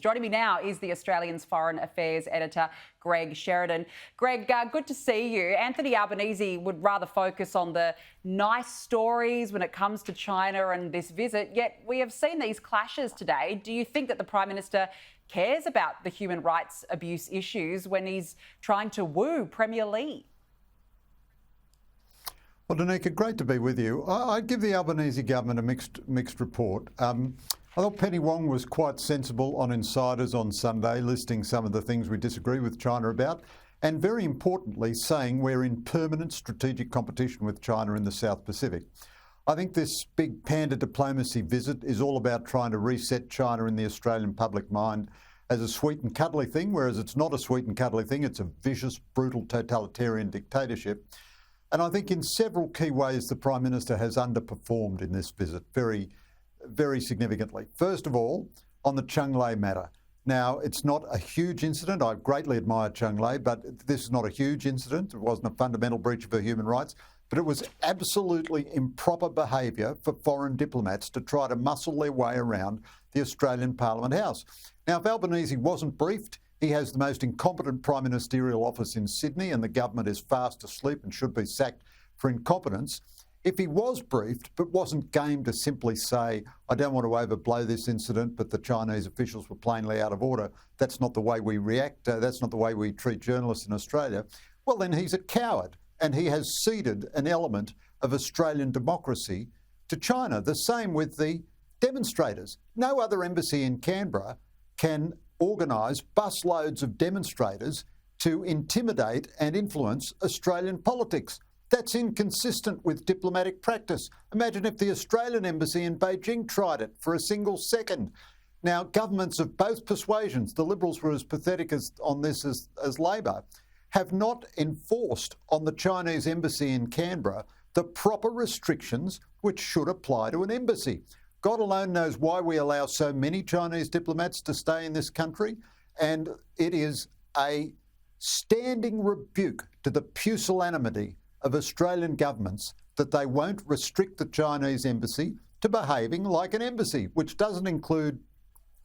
Joining me now is the Australian's Foreign Affairs editor, Greg Sheridan. Greg, good to see you. Anthony Albanese would rather focus on the nice stories when it comes to China and this visit, yet we have seen these clashes today. Do you think that the Prime Minister cares about the human rights abuse issues when he's trying to woo Premier Lee? Well, Danica, great to be with you. I'd give the Albanese government a mixed report. I thought Penny Wong was quite sensible on Insiders on Sunday, listing some of the things we disagree with China about, and very importantly, saying we're in permanent strategic competition with China in the South Pacific. I think this big panda diplomacy visit is all about trying to reset China in the Australian public mind as a sweet and cuddly thing, whereas it's not a sweet and cuddly thing, it's a vicious, brutal, totalitarian dictatorship. And I think in several key ways the Prime Minister has underperformed in this visit, very significantly. First of all, on the Qiang matter. Now, it's not a huge incident. I greatly admire Qiang, but this is not a huge incident. It wasn't a fundamental breach of her human rights, but it was absolutely improper behaviour for foreign diplomats to try to muscle their way around the Australian Parliament House. Now, if Albanese wasn't briefed, he has the most incompetent prime ministerial office in Sydney, and the government is fast asleep and should be sacked for incompetence. If he was briefed but wasn't game to simply say, I don't want to overblow this incident, but the Chinese officials were plainly out of order, that's not the way we react, that's not the way we treat journalists in Australia, well, then he's a coward, and he has ceded an element of Australian democracy to China. The same with the demonstrators. No other embassy in Canberra can organise busloads of demonstrators to intimidate and influence Australian politics. That's inconsistent with diplomatic practice. Imagine if the Australian embassy in Beijing tried it for a single second. Now, governments of both persuasions, the Liberals were as pathetic on this as Labor, have not enforced on the Chinese embassy in Canberra the proper restrictions which should apply to an embassy. God alone knows why we allow so many Chinese diplomats to stay in this country, and it is a standing rebuke to the pusillanimity of Australian governments that they won't restrict the Chinese embassy to behaving like an embassy, which doesn't include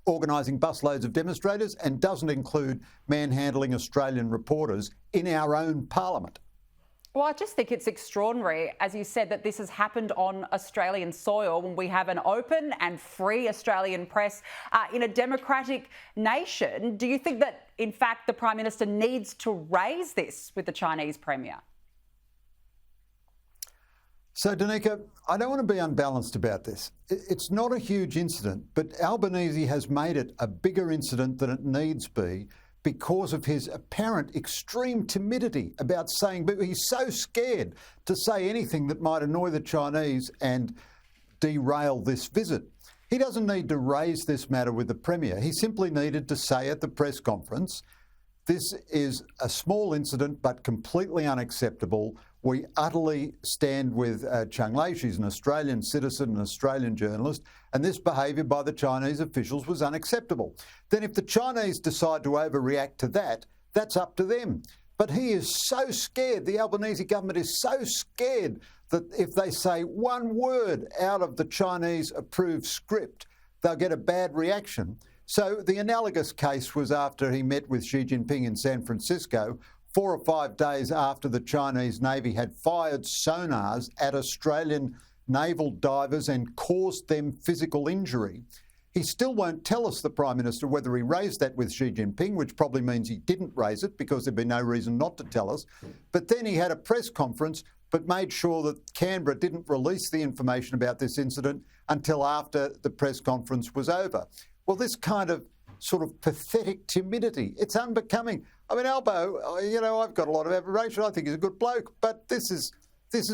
organising busloads of demonstrators and doesn't include manhandling Australian reporters in our own parliament. Well, I just think it's extraordinary, as you said, that this has happened on Australian soil when we have an open and free Australian press in a democratic nation. Do you think that, in fact, the Prime Minister needs to raise this with the Chinese Premier? So, Danica, I don't want to be unbalanced about this. It's not a huge incident, but Albanese has made it a bigger incident than it needs be because of his apparent extreme timidity about saying, but he's so scared to say anything that might annoy the Chinese and derail this visit. He doesn't need to raise this matter with the Premier. He simply needed to say at the press conference, this is a small incident but completely unacceptable. We utterly stand with Qiang. She's an Australian citizen, an Australian journalist, and this behaviour by the Chinese officials was unacceptable. Then if the Chinese decide to overreact to that, that's up to them. But he is so scared, the Albanese government is so scared that if they say one word out of the Chinese-approved script, they'll get a bad reaction. So the analogous case was after he met with Xi Jinping in San Francisco, 4 or 5 days after the Chinese Navy had fired sonars at Australian naval divers and caused them physical injury. He still won't tell us, the Prime Minister, whether he raised that with Xi Jinping, which probably means he didn't raise it because there'd be no reason not to tell us. But then he had a press conference but made sure that Canberra didn't release the information about this incident until after the press conference was over. Well, this kind of sort of pathetic timidity, it's unbecoming. I mean, Albo, I've got a lot of admiration. I think he's a good bloke, but this is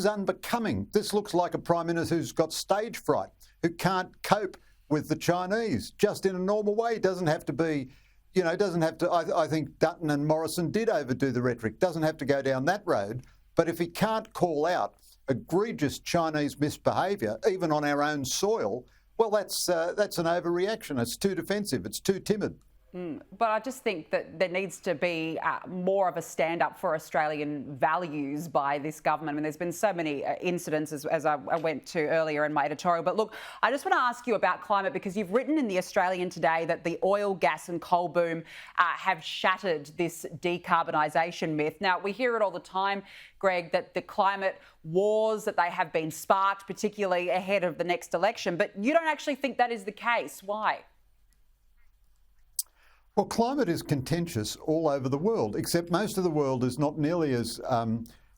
unbecoming. This looks like a Prime Minister who's got stage fright, who can't cope with the Chinese just in a normal way. It doesn't have to be, I think Dutton and Morrison did overdo the rhetoric. Doesn't have to go down that road. But if he can't call out egregious Chinese misbehaviour, even on our own soil, well, that's an overreaction. It's too defensive. It's too timid. But I just think that there needs to be more of a stand up for Australian values by this government. I mean, there's been so many incidents, as I went to earlier in my editorial. But look, I just want to ask you about climate, because you've written in The Australian today that the oil, gas and coal boom have shattered this decarbonisation myth. Now, we hear it all the time, Greg, that the climate wars, that they have been sparked, particularly ahead of the next election. But you don't actually think that is the case. Why? Well, climate is contentious all over the world, except most of the world is not nearly as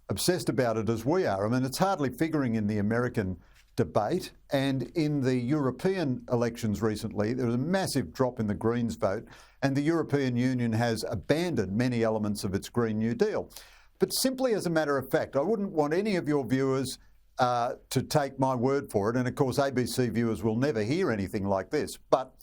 obsessed about it as we are. I mean, it's hardly figuring in the American debate. And in the European elections recently, there was a massive drop in the Greens vote, and the European Union has abandoned many elements of its Green New Deal. But simply as a matter of fact, I wouldn't want any of your viewers to take my word for it. And of course, ABC viewers will never hear anything like this. But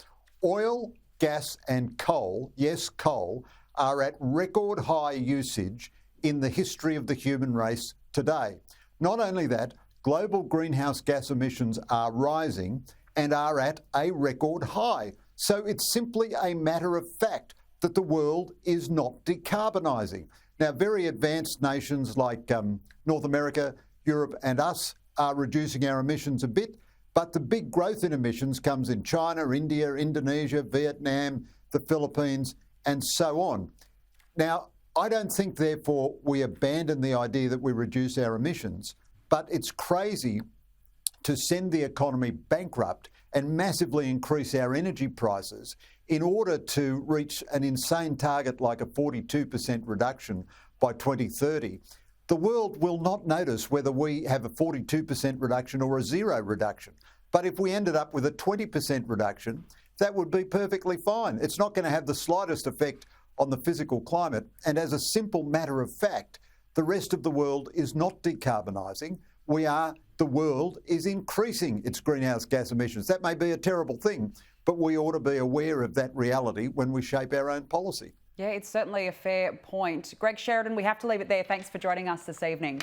oil, gas and coal, yes, coal, are at record high usage in the history of the human race today. Not only that, global greenhouse gas emissions are rising and are at a record high. So it's simply a matter of fact that the world is not decarbonising. Now, very advanced nations like North America, Europe and us are reducing our emissions a bit. But the big growth in emissions comes in China, India, Indonesia, Vietnam, the Philippines, and so on. Now, I don't think, therefore, we abandon the idea that we reduce our emissions, but it's crazy to send the economy bankrupt and massively increase our energy prices in order to reach an insane target like a 42% reduction by 2030. The world will not notice whether we have a 42% reduction or a zero reduction. But if we ended up with a 20% reduction, that would be perfectly fine. It's not going to have the slightest effect on the physical climate. And as a simple matter of fact, the rest of the world is not decarbonising. The world is increasing its greenhouse gas emissions. That may be a terrible thing, but we ought to be aware of that reality when we shape our own policy. Yeah, it's certainly a fair point. Greg Sheridan, we have to leave it there. Thanks for joining us this evening.